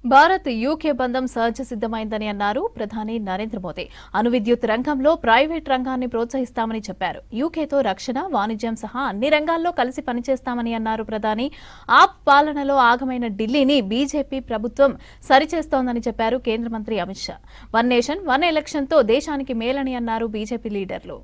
Bharat UK బంధం సహజ సిద్ధమైందని అన్నారు ప్రధాని నరేంద్ర మోదీ. అణువిద్యుత్ రంగంలో ప్రైవేట్ రంగాన్ని ప్రోత్సహిస్తామని చెప్పారు. యూకేతో రక్షణ, వాణిజ్యం సహా అన్ని రంగాల్లో కలిసి పనిచేస్తామని అన్నారు ప్రధాని. ఆప్ పాలనలో ఆగమైన ఢిల్లీని బీజేపీ ప్రభుత్వం సరిచేస్తోందని చెప్పారు కేంద్ర మంత్రి Amit Shah. One nation one ఎలక్షన్తో దేశానికి మేలని అన్నారు బీజేపీ లీడర్లు.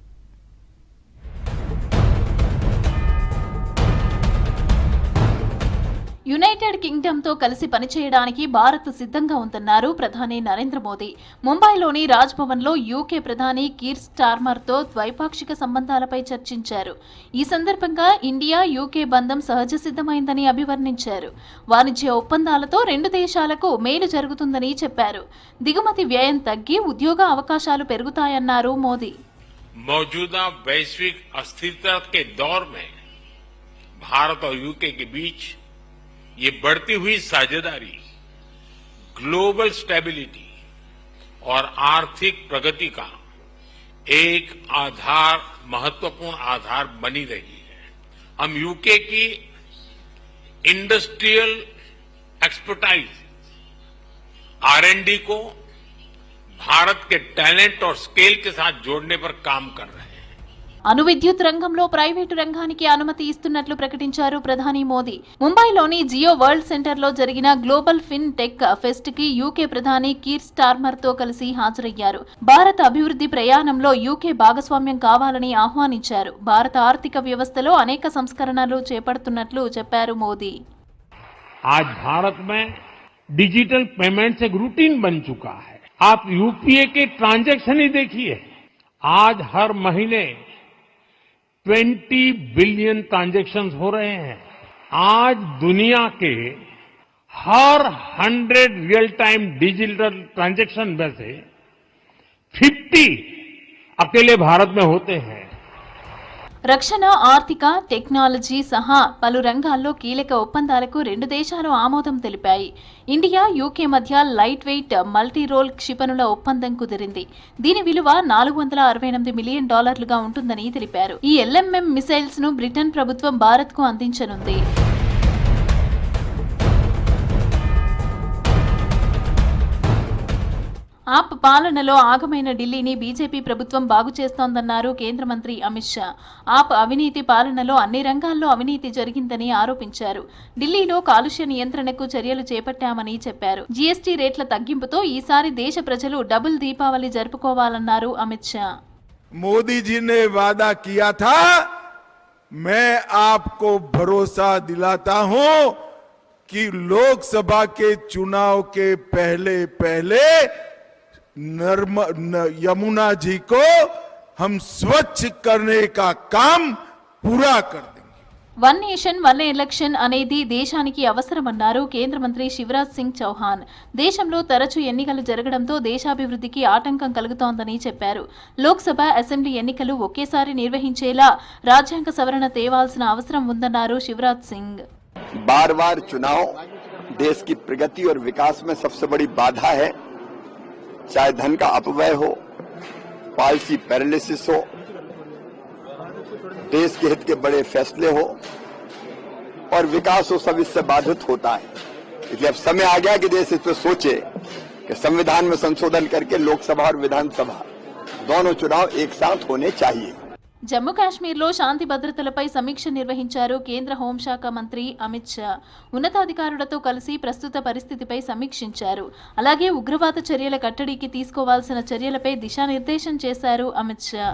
యునైటెడ్ కింగ్డమ్తో కలిసి పనిచేయడానికి భారత్ సిద్ధంగా ఉందన్నారు ప్రధాని నరేంద్ర మోదీ. ముంబైలోని రాజ్భవన్లో యూకే ప్రధాని కీర్ స్టార్మర్తో ద్వైపాక్షిక సంబంధాలపై చర్చించారు. ఈ సందర్భంగా ఇండియా యూకే బంధం సహజ సిద్ధమైందని అభివర్ణించారు. వాణిజ్య ఒప్పందాలతో రెండు దేశాలకు మేలు జరుగుతుందని చెప్పారు. దిగుమతి వ్యయం తగ్గి ఉద్యోగ అవకాశాలు పెరుగుతాయన్నారు మోదీ. मौजूदा वैश्विक अस्थिरता के दौर में भारत और यूके के बीच ये बढ़ती हुई साझेदारी ग्लोबल स्टेबिलिटी और आर्थिक प्रगति का एक महत्वपूर्ण आधार बनी रही है. हम यूके की इंडस्ट्रियल एक्सपर्टाइज R&D को भारत के टैलेंट और स्केल के साथ जोड़ने पर काम कर रहे हैं. అణువిద్యుత్ రంగంలో ప్రైవేటు రంగానికి అనుమతి ఇస్తున్నట్లు ప్రకటించారు ప్రధాని మోదీ. ముంబైలోని జియో వరల్డ్ సెంటర్లో జరిగిన గ్లోబల్ ఫిన్ టెక్ ఫెస్ట్ కి యూకే ప్రధాని కీర్ స్టార్మర్ తో కలిసి హాజరయ్యారు. భారత అభివృద్ధి ప్రయాణంలో యూకే భాగస్వామ్యం కావాలని ఆహ్వానించారు. భారత ఆర్థిక వ్యవస్థలో అనేక సంస్కరణలు చేపడుతున్నట్లు చెప్పారు మోదీ. आज भारत में डिजिटल पेमेंट्स एक रूटीन बन चुका है. आप यूपीए के ट्रांजैक्शन ही देखिए. आज हर महीने 20 बिलियन ट्रांजैक्शंस हो रहे हैं. आज दुनिया के हर 100 रियल टाइम डिजिटल ट्रांजैक्शन में से 50 अकेले भारत में होते हैं. రక్షణ, ఆర్థిక, టెక్నాలజీ సహా పలు రంగాల్లో కీలక ఒప్పందాలకు రెండు దేశాలు ఆమోదం తెలిపాయి. ఇండియా, యూకే మధ్య లైట్ వెయిట్ మల్టీ రోల్ క్షిపణుల ఒప్పందం కుదిరింది. దీని విలువ $468 మిలియన్ ఉంటుందని తెలిపారు. ఈ LMM మిసైల్స్ ను బ్రిటన్ ప్రభుత్వం భారత్ కు అందించనుంది. ఆప్ పాలనలో ఆగమైన ఢిల్లీని బీజేపీ ప్రభుత్వం బాగు చేస్తోందన్నారు కేంద్ర మంత్రి అమిత్ షా. ఆప్ అవినీతి పాలనలో అన్ని రంగాల్లో అవినీతి జరిగిందని ఆరోపించారు. ఢిల్లీలో కాలుష్య నియంత్రణకు చర్యలు చేపట్టామని చెప్పారు. జీఎస్టీ రేట్ల తగ్గింపుతో ఈసారి దేశ ప్రజలు డబుల్ దీపావళి జరుపుకోవాలన్నారు అమిత్ షా. मोदी जी ने वादा किया था, मैं आपको भरोसा दिलाता हूं कि लोकसभा के चुनाव के पहले यमुना जी को हम स्वच्छ करने का काम पूरा कर देंगे. వన్ నేషన్ వన్ ఎలక్షన్ అనేది దేశానికి అవసరమన్నారు కేంద్ర మంత్రి శివరాజ్ సింగ్ చౌహాన్. దేశంలో తరచూ ఎన్నికలు జరగడంతో దేశాభివృద్ధికి ఆటంకం కలుగుతోందని చెప్పారు. లోక్సభ, అసెంబ్లీ ఎన్నికలు ఒకేసారి నిర్వహించేలా రాజ్యాంగ సవరణ తేవాల్సిన అవసరం ఉందన్నారు శివరాజ్ సింగ్. बार बार चुनाव देश की प्रगति और विकास में सबसे बड़ी बाधा है. चाहे धन का अपव्यय हो, पॉलिसी पैरालिसिस हो, देश के हित के बड़े फैसले हो और विकास हो, सब इससे बाधित होता है. इसलिए अब समय आ गया कि देश इस पर सोचे कि संविधान में संशोधन करके लोकसभा और विधानसभा दोनों चुनाव एक साथ होने चाहिए. జమ్మూ కాశ్మీర్లో శాంతి భద్రతలపై సమీక్ష నిర్వహించారు కేంద్ర హోంశాఖ మంత్రి అమిత్ షా. ఉన్నతాధికారులతో కలిసి ప్రస్తుత పరిస్థితిపై సమీక్షించారు. అలాగే ఉగ్రవాద చర్యల కట్టడికి తీసుకోవాల్సిన చర్యలపై దిశానిర్దేశం చేశారు అమిత్ షా.